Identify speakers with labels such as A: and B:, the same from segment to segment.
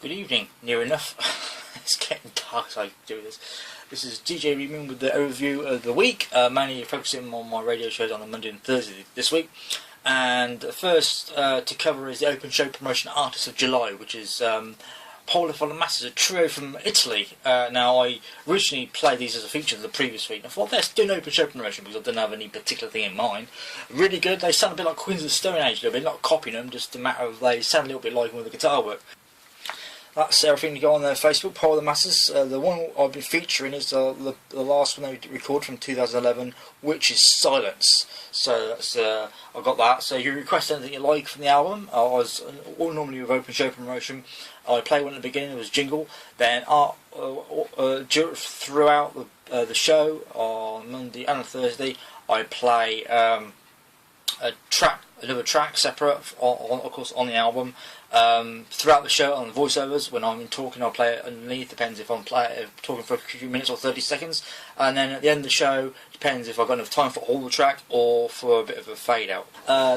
A: Good evening, near enough. It's getting dark as I do this. This is DJ Readman with the overview of the week, mainly focusing on my radio shows on a Monday and Thursday this week. And first to cover is the Open Show Promotion Artist of July, which is Paolo for the Masses, a trio from Italy. Now, I originally played these as a feature the previous week, and I thought, let's do an Open Show promotion because I didn't have any particular thing in mind. Really good. They sound a bit like Queens of the Stone Age a little bit, not copying them, just a matter of they sound a little bit like them with the guitar work. That's everything to go on their Facebook, Paolo the Masses. The one I've been featuring is the last one they recorded from 2011, which is Silence. So that's I got that. So if you request anything you like from the album, I was all normally with Open Show promotion. I play one at the beginning, it was jingle. Then throughout the show on Monday and on Thursday, I play another track separate, of course, on the album. Throughout the show on the voiceovers, when I'm talking, I'll play it underneath. Depends if I'm talking for a few minutes or 30 seconds. And then at the end of the show, depends if I've got enough time for all the track or for a bit of a fade out.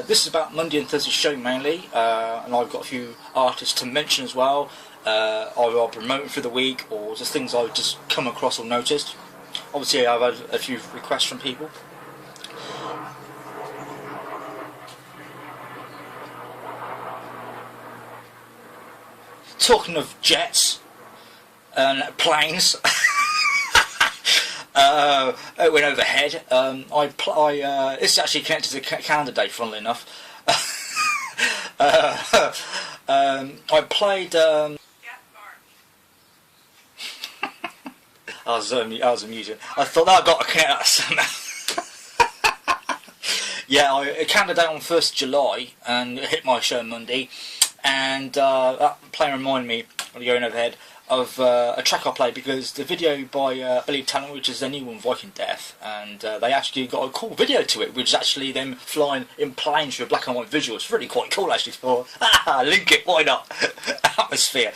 A: This is about Monday and Thursday show mainly, and I've got a few artists to mention as well. Either I'll promote them for the week or just things I've just come across or noticed. Obviously, I've had a few requests from people. Talking of jets and planes, it went overhead. This is actually connected to Canada Day, funnily enough. I played. I was amusing. I thought that I got to connect that somehow. Yeah, Canada Day on 1st July, and it hit my show Monday. And that play reminded me, when going overhead, of a track I played because the video by Billy Talent, which is their new one, Viking Death, and they actually got a cool video to it, which is actually them flying in planes through a black and white visual. It's really quite cool actually for link it, why not? Atmosphere.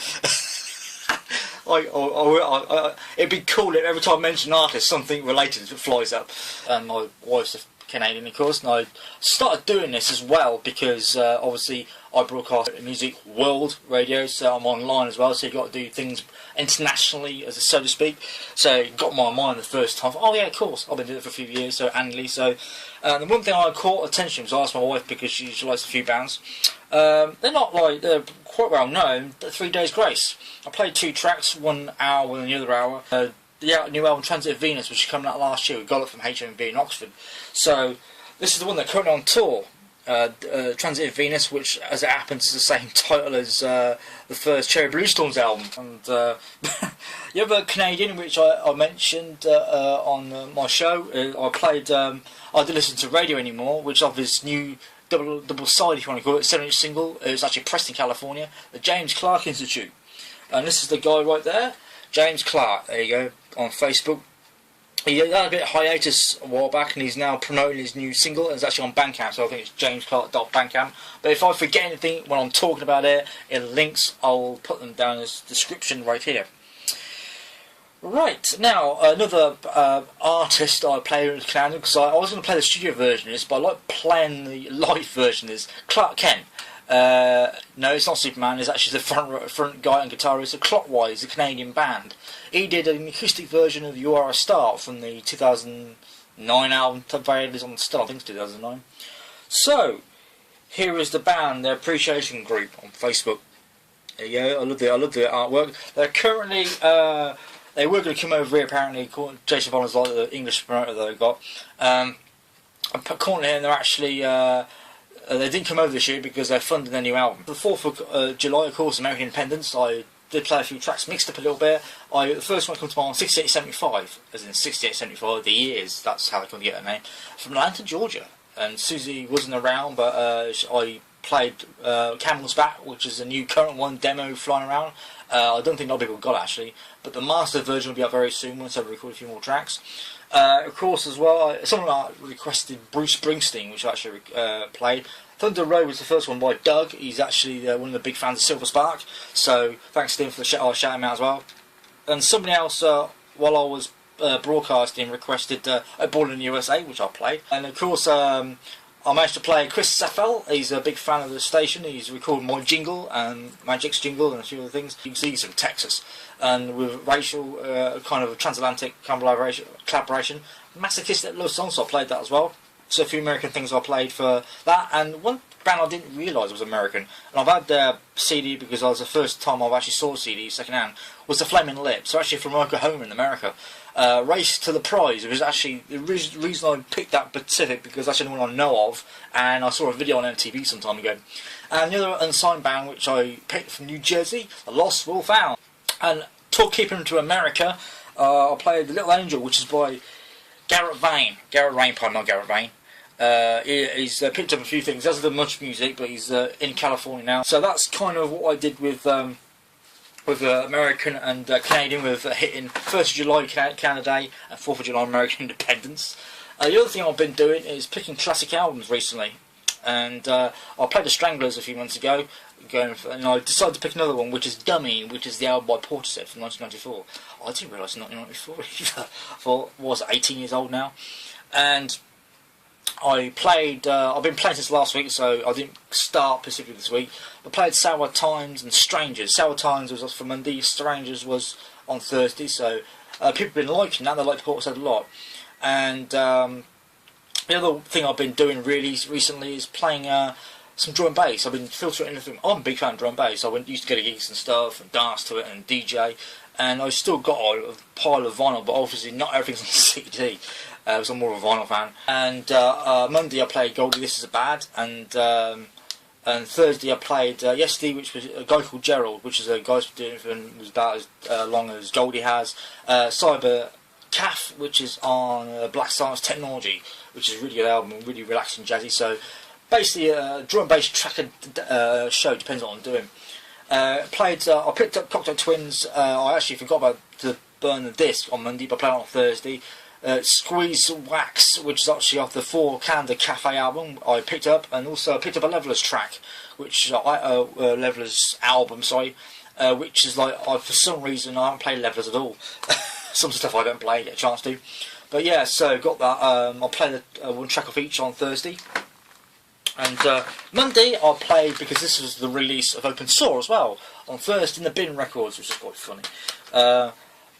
A: It'd be cool if every time I mention an artist, something related flies up. And my wife's Canadian, of course, and I started doing this as well because obviously I broadcast music world radio, so I'm online as well, so you've got to do things internationally, as so to speak. So it got my mind the first time. Oh yeah, of course, I've been doing it for a few years, so annually. So the one thing I caught attention was I asked my wife because she likes a few bands. They're quite well known. 3 Days Grace. I played 2 tracks, 1 hour and the other hour. The new album Transit Venus, which is coming out last year, we got it from HMV in Oxford. So this is the one that's currently on tour, Transit Venus, which, as it happens, is the same title as the first Cherry Bluestorms album. And the other Canadian, which I mentioned on my show, I didn't listen to radio anymore, which of his new double side, if you want to call it, 7-inch single. It was actually pressed in California, the James Clark Institute. And this is the guy right there, James Clark. There you go, on Facebook. He had a bit of hiatus a while back, and he's now promoting his new single, and it's actually on Bandcamp, so I think it's jamesclark.bandcamp. But if I forget anything when I'm talking about it, in links, I'll put them down as description right here. Right, now, another artist I played with Canada, because I was going to play the studio version of this, but I like playing the live version, is Clark Kent. No, it's not Superman, it's actually the front guy and guitarist of Clockwise, a Canadian band. He did an acoustic version of You Are a Star from the 2009 album, available on Star, I think it's 2009. So, here is the band, their appreciation group on Facebook. There you go, I love the artwork. They're currently, they were going to come over here apparently, Jason Bonner's like the English promoter that they've got. Currently, and they're actually, they didn't come over this year because they're funding their new album. The 4th of July, of course, American Independence, I did play a few tracks, mixed up a little bit. The first one comes to mind on 6875, as in 6875, the years, that's how they come to get their name, from Atlanta, Georgia. And Susie wasn't around, but I played Camel's Back, which is a new current one, demo flying around. I don't think a lot of people got it actually, but the master version will be up very soon once I record a few more tracks. Of course, as well, someone requested Bruce Springsteen, which I actually played. Thunder Road was the first one by Doug. He's actually one of the big fans of Silver Spark, so thanks to him for the shout. I'll shout him out as well. And somebody else, while I was broadcasting, requested Born in the USA, which I played. And of course, I managed to play Chris Saffle. He's a big fan of the station. He's recorded my jingle and Magic's jingle and a few other things. He's from Texas, and with Rachel, kind of a transatlantic collaboration. Masochistic love songs, so I played that as well. So a few American things I played for that, and one band I didn't realise was American, and I've had their CD because I was the first time I've actually saw a CD second hand, was the Flaming Lips. So actually from Oklahoma in America. Race to the Prize. It was actually the reason I picked that specific because that's the only one I know of, and I saw a video on MTV some time ago. And the other unsigned band which I picked from New Jersey, The Lost Will Found. And keeping to America, I played The Little Angel, which is by Garret Rein. Not Garret Rein. He's picked up a few things. He hasn't done much music, but he's in California now. So that's kind of what I did with American and Canadian, with hitting 1st of July Canada Day and 4th of July American Independence. The other thing I've been doing is picking classic albums recently, and I played the Stranglers a few months ago, and I decided to pick another one, which is Dummy, which is the album by Portishead from 1994. I didn't realise it's 1994 either. I thought, was 18 years old now, and I played, I've been playing since last week, so I didn't start specifically this week. I played Sour Times and Strangers. Sour Times was for Monday, Strangers was on Thursday, so people have been liking that. They like Portishead a lot. And the other thing I've been doing really recently is playing some drum and bass. I've been filtering anything. I'm a big fan of drum and bass. I used to go to gigs and stuff and dance to it and DJ, and I've still got a pile of vinyl, but obviously not everything's on CD. So I'm more of a vinyl fan. And Monday I played Goldie, This Is a Bad, and Thursday I played yesterday, which was a guy called Gerald, which is a guy who's doing it was about as long as Goldie has. Cyber Calf, which is on Black Science Technology, which is a really good album, really relaxing, jazzy. So basically a drum and bass track show, depends on what I'm doing. I picked up Cocktail Twins. I actually forgot about to burn the disc on Monday, but I played it on Thursday. Squeeze Wax, which is actually off the 4 Canada Cafe album, I picked up, and also I picked up a Levelers track, which Levelers album, sorry, which is like, for some reason I haven't played Levelers at all. Some stuff I don't play, get a chance to, but yeah, so got that. I'll play the one track off each on Thursday, and Monday I'll play, because this was the release of Open Sore as well on Thursday in the Bin Records, which is quite funny.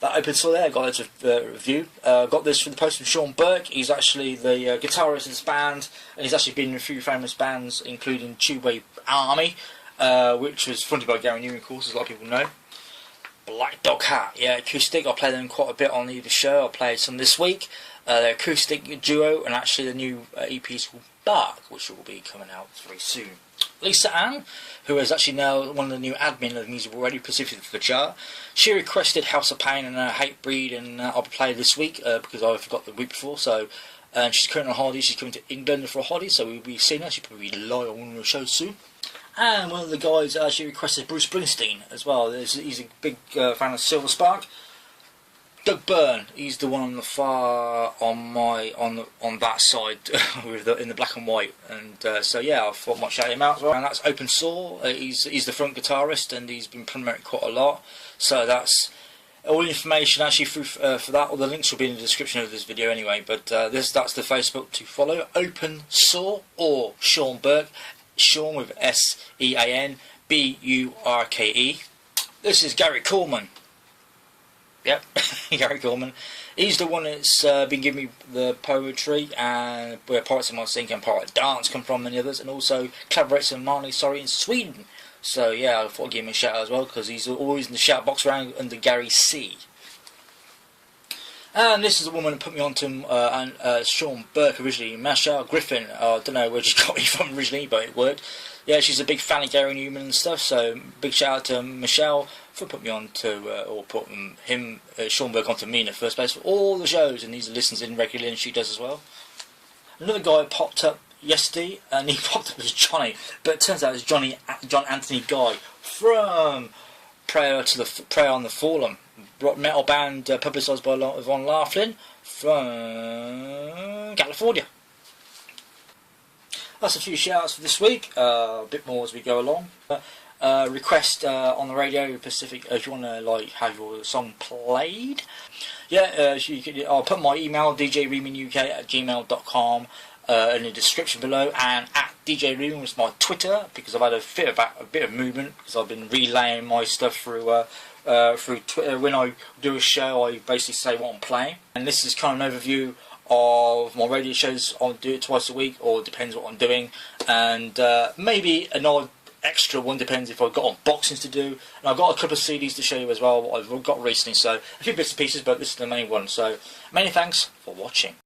A: That Open Sore there, got loads of review. Got this from the post from Sean Burke. He's actually the guitarist in this band, and he's actually been in a few famous bands, including Tubeway Army, which was fronted by Garret Rein, of course, as a lot of people know. Blackdoghat, yeah, acoustic. I play them quite a bit on either show. I played some this week. They're acoustic duo, and actually the new EP is called Bark, which will be coming out very soon. Lisa Ann, who is actually now one of the new admin of the music already, specifically for the chart, she requested House of Pain and Hatebreed, and I'll be playing this week because I forgot the week before. So, and she's currently on holiday. She's coming to England for a holiday, so we'll be seeing her. She'll probably be live on one of the shows soon. And one of the guys actually requested Bruce Springsteen as well. He's a big fan of Silver Spark. Doug Byrne, he's the one on the far on that side with in the black and white, and so yeah, I thought I might shout him out as well. And that's Open Sore. He's the front guitarist, and he's been promoted quite a lot. So that's all the information actually for that. All the links will be in the description of this video anyway. But that's the Facebook to follow. Open Sore or Sean Burke. Sean with SEAN BURKE. This is Gary Coleman. Yep, Gary Coleman. He's the one that's been giving me the poetry, and where parts of my singing and part of dance come from, and others, and also collaborates with Marley in Sweden. So yeah, I thought I'd give him a shout out as well, because he's always in the shout box around under Gary C. And this is the woman who put me on to Sean Burke originally, Masha Griffin. I don't know where she got me from originally, but it worked. Yeah, she's a big fan of Gary Newman and stuff, so big shout out to Michelle for putting me on to, or putting Sean Burke onto me in the first place for all the shows, and he listens in regularly, and she does as well. Another guy popped up yesterday, and he popped up as Johnny, but it turns out it's John Anthony Guy from Prayer on the Fallen, rock metal band publicised by Von Laughlin from California. That's a few shout-outs for this week, a bit more as we go along. Request on the radio Pacific if you want to have your song played. Yeah, I'll put my email djreadmanuk@gmail.com. in the description below, and at djreadmanuk is my Twitter, because I've had a bit of movement, because I've been relaying my stuff through Twitter. When I do a show, I basically say what I'm playing, and this is kind of an overview of my radio shows. I'll do it twice a week, or it depends what I'm doing, and maybe another extra one, depends if I've got unboxings to do, and I've got a couple of CDs to show you as well, what I've got recently, so a few bits and pieces, but this is the main one. So many thanks for watching.